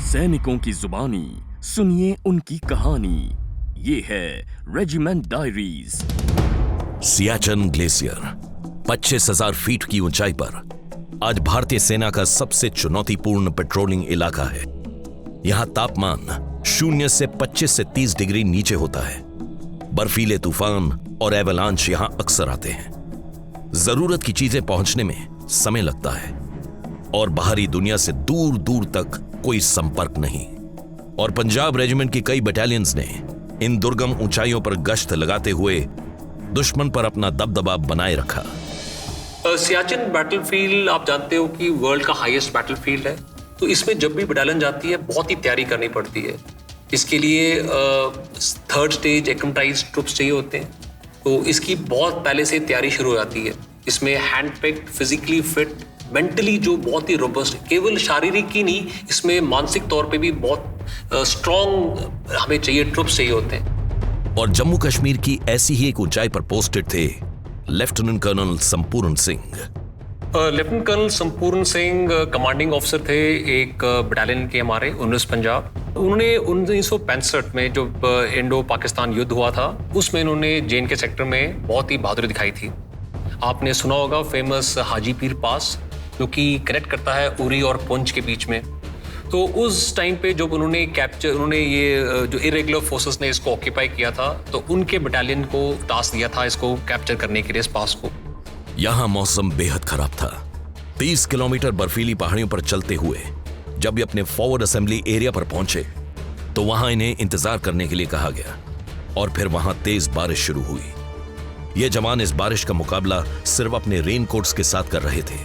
सैनिकों की जुबानी सुनिए उनकी कहानी। ये है regiment diaries. Siachen glacier 25,000 feet की ऊंचाई पर आज भारतीय सेना का सबसे चुनौतीपूर्ण पेट्रोलिंग इलाका है। यहां तापमान 0 से 25 से 30 डिग्री नीचे होता है। बर्फीले तूफान और एवलांच यहां अक्सर आते हैं। जरूरत की चीजें पहुंचने में समय लगता है और बाहरी दुनिया से दूर दूर तक कोई संपर्क नहीं। और पंजाब रेजिमेंट की कई बटालियंस ने इन दुर्गम ऊंचाइयों पर गश्त लगाते हुए दुश्मन पर अपना दबदबा बनाए रखा। सियाचिन बैटलफील्ड आप जानते हो कि वर्ल्ड का हाईएस्ट बैटलफील्ड है, तो इसमें जब भी बटालियन जाती है बहुत ही तैयारी करनी पड़ती है। इसके लिए 3rd स्टेज एक्मेटाइज्ड ट्रुप्स चाहिए होते हैं, तो इसकी बहुत पहले से तैयारी शुरू हो जाती है। इसमें hand picked, physically fit, mentally जो बहुत ही रोबस्ट, केवल शारीरिक ही नहीं, इसमें मानसिक तौर पे भी बहुत स्ट्रॉन्ग हमें चाहिए, ट्रुप्स चाहिए होते हैं। और जम्मू कश्मीर की ऐसी ही एक ऊंचाई पर पोस्टेड थे लेफ्टिनेंट कर्नल संपूर्ण सिंह। लेफ्टिनेंट कर्नल संपूर्ण सिंह कमांडिंग ऑफिसर थे एक बटालियन के हमारे 19 पंजाब। उन्होंने 1965 में जो इंडो पाकिस्तान युद्ध हुआ था उसमें इन्होंने जे.एंड.के सेक्टर में बहुत ही बहादुरी दिखाई थी। आपने सुना होगा फेमस हाजी पीर पास, जो कि कनेक्ट करता है उरी और पुंछ के बीच में। तो उस टाइम पे जब उन्होंने ये जो इरेगुलर फोर्सेस ने इसको ऑक्यूपाई किया था, तो उनके बटालियन को टास्क दिया था इसको कैप्चर करने के लिए, इस पास को। यहां मौसम बेहद खराब था। 30 किलोमीटर बर्फीली पहाड़ियों पर चलते हुए जब ये अपने फॉरवर्ड असेंबली एरिया पर पहुंचे तो वहां इन्हें इंतजार करने के लिए कहा गया और फिर वहां तेज बारिश शुरू हुई। ये जवान इस बारिश का मुकाबला सिर्फ अपने रेनकोट्स के साथ कर रहे थे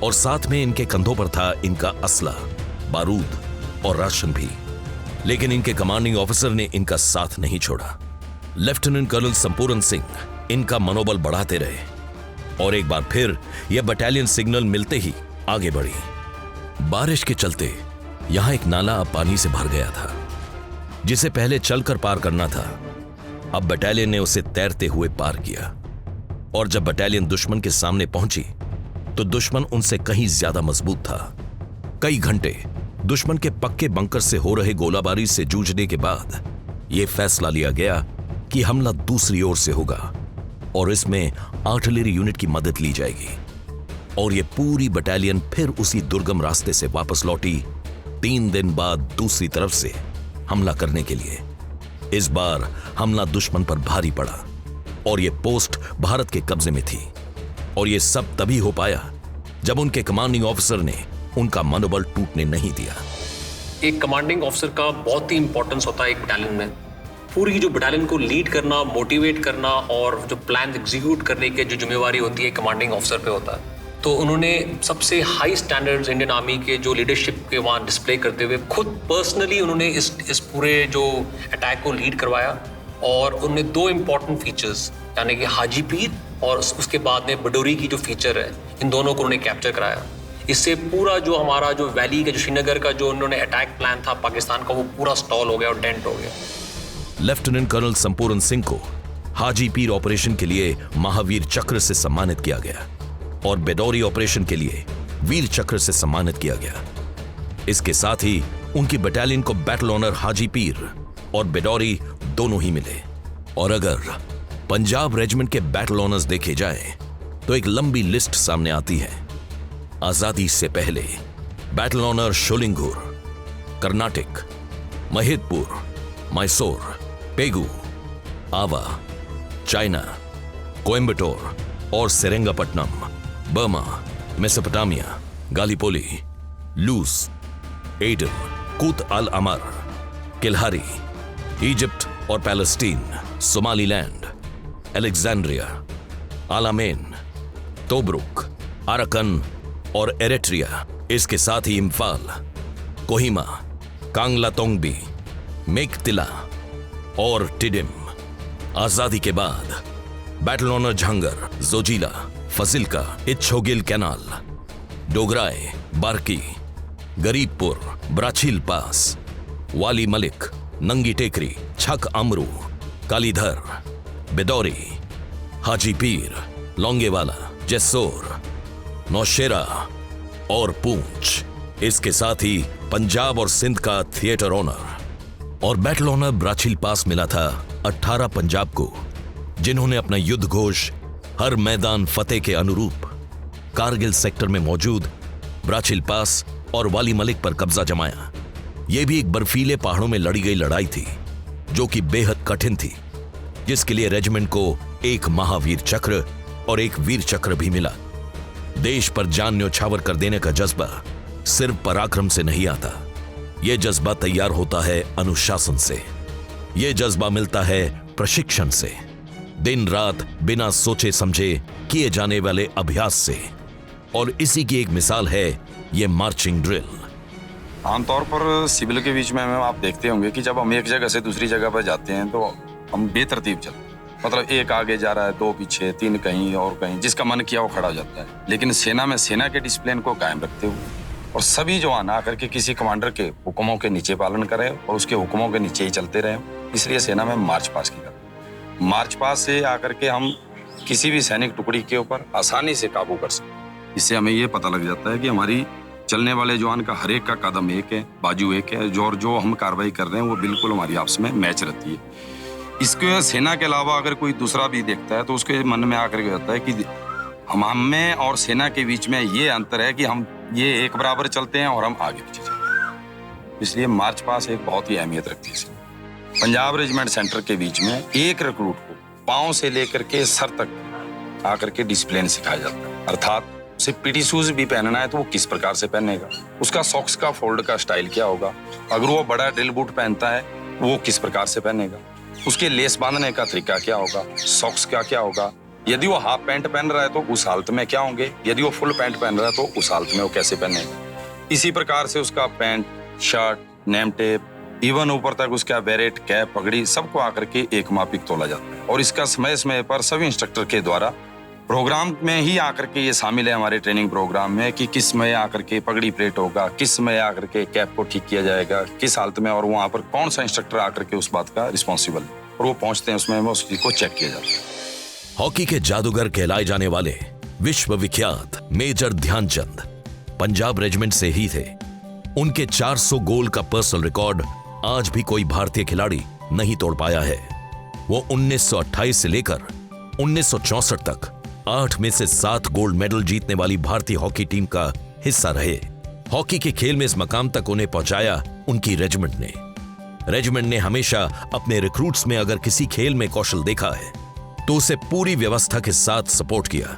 और साथ में इनके कंधों पर था इनका असला, बारूद और राशन भी। लेकिन इनके कमांडिंग ऑफिसर ने इनका साथ नहीं छोड़ा। लेफ्टिनेंट कर्नल संपूर्ण सिंह इनका मनोबल बढ़ाते रहे और एक बार फिर यह बटालियन सिग्नल मिलते ही आगे बढ़ी। बारिश के चलते यहां एक नाला अब पानी से भर गया था, जिसे पहले चलकर पार करना था। अब बटालियन ने उसे तैरते हुए पार किया और जब बटालियन दुश्मन के सामने पहुंची तो दुश्मन उनसे कहीं ज्यादा मजबूत था। कई घंटे दुश्मन के पक्के बंकर से हो रहे गोलाबारी से जूझने के बाद यह फैसला लिया गया कि हमला दूसरी ओर से होगा और इसमें आर्टिलरी यूनिट की मदद ली जाएगी। और यह पूरी बटालियन फिर उसी दुर्गम रास्ते से वापस लौटी 3 दिन बाद दूसरी तरफ से हमला करने के लिए। इस बार हमला दुश्मन पर भारी पड़ा और यह पोस्ट भारत के कब्जे में थी। और यह सब तभी हो पाया जब उनके कमांडिंग ऑफिसर ने उनका मनोबल टूटने नहीं दिया। एक कमांडिंग ऑफिसर का बहुत ही इंपॉर्टेंस होता है एक बटालियन में। पूरी जो बटालियन को लीड करना, मोटिवेट करना और जो प्लान एग्जीक्यूट करने की जो जिम्मेवारी होती है कमांडिंग ऑफिसर पे होता है। तो उन्होंने सबसे हाई स्टैंडर्ड्स इंडियन आर्मी के जो लीडरशिप के वहाँ डिस्प्ले करते हुए खुद पर्सनली उन्होंने इस पूरे जो अटैक को लीड करवाया। और उन्होंने 2 इंपॉर्टेंट फीचर्स, यानी कि हाजी पीर और उसके बाद में बडोरी की जो फीचर है, इन दोनों को उन्होंने कैप्चर कराया। इससे पूरा जो हमारा जो वैली का, जो श्रीनगर का जो उन्होंने अटैक प्लान था पाकिस्तान का, वो पूरा स्टॉल हो गया और डेंट हो गया। लेफ्टिनेंट कर्नल संपूर्ण सिंह को हाजी पीर ऑपरेशन के लिए महावीर चक्र से सम्मानित किया गया और बेडौरी ऑपरेशन के लिए वीर चक्र से सम्मानित किया गया। इसके साथ ही उनकी बटालियन को बैटल ऑनर हाजी पीर और बेडौरी दोनों ही मिले। और अगर पंजाब रेजिमेंट के बैटल ऑनर्स देखे जाए तो एक लंबी लिस्ट सामने आती है। आजादी से पहले बैटल ऑनर शोलिंगुर, कर्नाटक, महिदपुर, मैसूर, पेगू, आवा, चाइना, कोयम्बटूर और सेरेंगापट्टनम, बर्मा, मेसोपोटामिया, गालीपोली, लूस, एडन, कूत अल अमर, किल्हारी, इजिप्ट और पैलेस्टीन, सोमालीलैंड, अलेक्जेंड्रिया, आलामेन, तोब्रुक, अराकन और एरिट्रिया। इसके साथ ही इम्फाल, कोहिमा, कांगलातोंगबी, मेकतिला और टिडिम। आजादी के बाद battle honour Jhangar, Zojila, Fazilka, Ichhogil canal, Dograi, Barki, Garibpur, Bracil pass, Wali Malik, नंगी टेकरी, छक अमरू, कालीधर, बेदौरी, हाजी पीर, लौंगेवाला, जेसोर, नौशेरा और पूंछ। इसके साथ ही पंजाब और सिंध का थिएटर ऑनर और बैटल ऑनर ब्राचील पास मिला था 18 पंजाब को, जिन्होंने अपना युद्ध घोष हर मैदान फतेह के अनुरूप कारगिल सेक्टर में मौजूद ब्राचील पास और वाली मलिक पर कब्जा जमाया। यह भी एक बर्फीले पहाड़ों में लड़ी गई लड़ाई थी जो कि बेहद कठिन थी, जिसके लिए रेजिमेंट को एक महावीर चक्र और एक वीर चक्र भी मिला। देश पर जान न्यौछावर कर देने का जज्बा सिर्फ पराक्रम से नहीं आता, यह जज्बा तैयार होता है अनुशासन से, यह जज्बा मिलता है प्रशिक्षण से, दिन रात बिना सोचे समझे किए जाने वाले अभ्यास से। और इसी की एक मिसाल है यह मार्चिंग ड्रिल। आमतौर पर सिविल के बीच में आप देखते होंगे कि जब हम एक जगह से दूसरी जगह पर जाते हैं तो हम बेतरतीब चलते हैं, मतलब एक आगे जा रहा है, दो पीछे, तीन कहीं और कहीं, जिसका मन किया वो खड़ा हो जाता है। लेकिन सेना में सेना के डिसिप्लिन को कायम रखते हुए और सभी जवान आकर के किसी कमांडर के हुक्मों के नीचे पालन करें और उसके हुक्मों के नीचे ही चलते रहें, इसलिए सेना में मार्च पास की जाती है। मार्च पास से आकर के हम किसी भी सैनिक टुकड़ी के ऊपर आसानी से काबू कर सकते हैं। इससे हमें ये पता लग जाता है कि हमारी चलने वाले जवान का हर एक का कदम एक है, बाजू एक है, जो हम कार्रवाई कर रहे हैं वो बिल्कुल हमारी आपस में मैच रहती है। इसके सेना के अलावा अगर कोई दूसरा भी देखता है तो उसके मन में आकर के जाता है कि हम में और सेना के बीच में ये अंतर है कि हम ये एक बराबर चलते हैं और हम आगे पीछे चलते हैं। इसलिए मार्च पास एक बहुत ही अहमियत रखती है। पंजाब रेजिमेंट सेंटर के बीच में एक रिक्रूट को पाँव से लेकर के सर तक आकर के डिसिप्लिन सिखाया जाता है, अर्थात उसे पीटी शूज भी पहनना है तो वो किस प्रकार से पहनेगा, उसका सॉक्स का फोल्ड का स्टाइल क्या होगा, अगर वो बड़ा ड्रिल बूट पहनता है वो किस प्रकार से पहनेगा, उसके लेस बांधने का तरीका क्या होगा, सॉक्स का क्या होगा, यदि वो हाफ पैंट पहन रहा है तो उस हालत में क्या होंगे, यदि वो फुल पैंट पहन रहा है तो उस हालत में वो कैसे पहनेगा। इसी प्रकार से उसका pant, shirt, name tape, even ऊपर तक उसका बेरेट, कैप, पगड़ी, सबको आकर के एक मापिक तोला जाता है। और इसका समय समय पर सभी इंस्ट्रक्टर के द्वारा प्रोग्राम में ही आकर के ये शामिल है हमारे ट्रेनिंग प्रोग्राम में कि किस में आकर के पगड़ी प्लेट होगा, किस में आकर के कैप को ठीक किया जाएगा, किस हालत में, और वहाँ पर कौन सा इंस्ट्रक्टर आकर के उस बात का रिस्पॉन्सिबल है, और वो पहुंचते हैं उसमें उस चीज को चेक किया जाता है। हॉकी के जादूगर कहलाए जाने वाले विश्व विख्यात मेजर ध्यानचंद पंजाब रेजिमेंट से ही थे। उनके 400 गोल का पर्सनल रिकॉर्ड आज भी कोई भारतीय खिलाड़ी नहीं तोड़ पाया है। वो 1928 से लेकर 1964 तक 8 में से 7 गोल्ड मेडल जीतने वाली भारतीय हॉकी टीम का हिस्सा रहे। हॉकी के खेल में इस मकाम तक उन्हें पहुंचाया उनकी रेजिमेंट ने। रेजिमेंट ने हमेशा अपने रिक्रूट्स में अगर किसी खेल में कौशल देखा है तो उसे पूरी व्यवस्था के साथ सपोर्ट किया।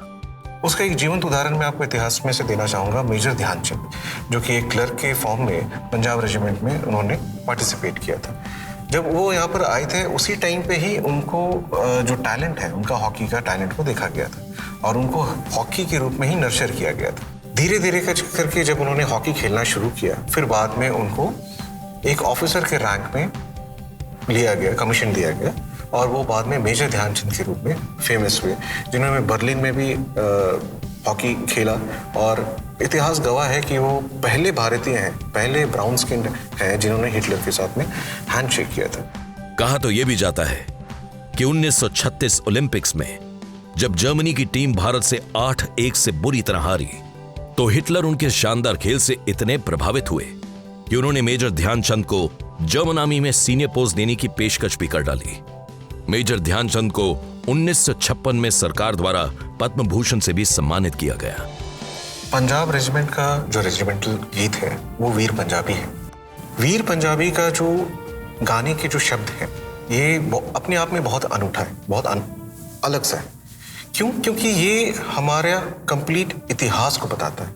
उसका एक जीवंत उदाहरण मैं आपको इतिहास में से देना चाहूंगा, मेजर ध्यानचंद, जो कि एक क्लर्क के फॉर्म में पंजाब रेजिमेंट में उन्होंने पार्टिसिपेट किया था। जब वो यहाँ पर आए थे उसी टाइम पे ही उनको जो टैलेंट है, उनका हॉकी का टैलेंट को देखा गया था और उनको हॉकी के रूप में ही नर्चर किया गया था। धीरे धीरे करके जब उन्होंने हॉकी खेलना शुरू किया, फिर बाद में उनको एक ऑफिसर के रैंक में लिया गया, कमीशन दिया गया, और वो बाद में मेजर ध्यानचंद के रूप में फेमस हुए, जिन्होंने बर्लिन में भी हॉकी खेला। और इतिहास गवाह है कि वो पहले भारतीय हैं, पहले ब्राउन स्किन्ड हैं जिन्होंने हिटलर के साथ में हैंडशेक किया था। कहा तो यह भी जाता है कि 1936 ओलंपिक्स में जब जर्मनी की टीम भारत से 8-1 से बुरी तरह हारी तो हिटलर उनके शानदार खेल से इतने प्रभावित हुए कि उन्होंने मेजर ध्यानचंद को जर्मन आर्मी में सीनियर पोस्ट देने की पेशकश भी कर डाली। मेजर ध्यानचंद को 1956 में सरकार द्वारा पद्म भूषण से भी सम्मानित किया गया। पंजाब रेजिमेंट का जो रेजिमेंटल गीत है वो वीर पंजाबी है। वीर पंजाबी का जो गाने के जो शब्द हैं ये अपने आप में बहुत अनूठा है, बहुत अलग सा है। क्यों? क्योंकि ये हमारा कंप्लीट इतिहास को बताता है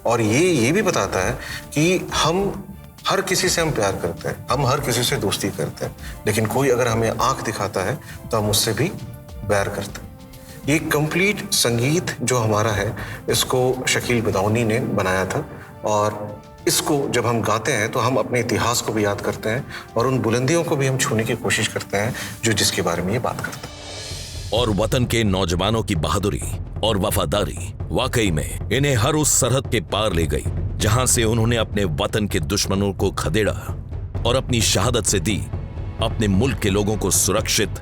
और ये भी बताता है कि हम हर किसी से हम प्यार करते हैं, हम हर किसी से दोस्ती करते हैं, लेकिन कोई अगर हमें आंख दिखाता है तो हम उससे भी बैर करते हैं। ये कंप्लीट संगीत जो हमारा है इसको शकील बदौनी ने बनाया था और इसको जब हम गाते हैं तो हम अपने इतिहास को भी याद करते हैं और उन बुलंदियों को भी हम छूने की कोशिश करते हैं जो जिसके बारे में ये बात करते हैं। और वतन के नौजवानों की बहादुरी और वफादारी वाकई में इन्हें हर उस सरहद के पार ले गई जहां से उन्होंने अपने वतन के दुश्मनों को खदेड़ा और अपनी शहादत से दी अपने मुल्क के लोगों को सुरक्षित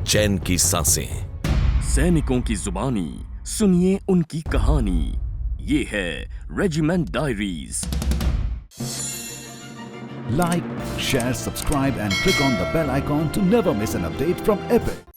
चैन की सांसें। सैनिकों की जुबानी सुनिए उनकी कहानी। ये है regiment diaries. Like, share, subscribe and click on the bell icon to never miss an update from Epic.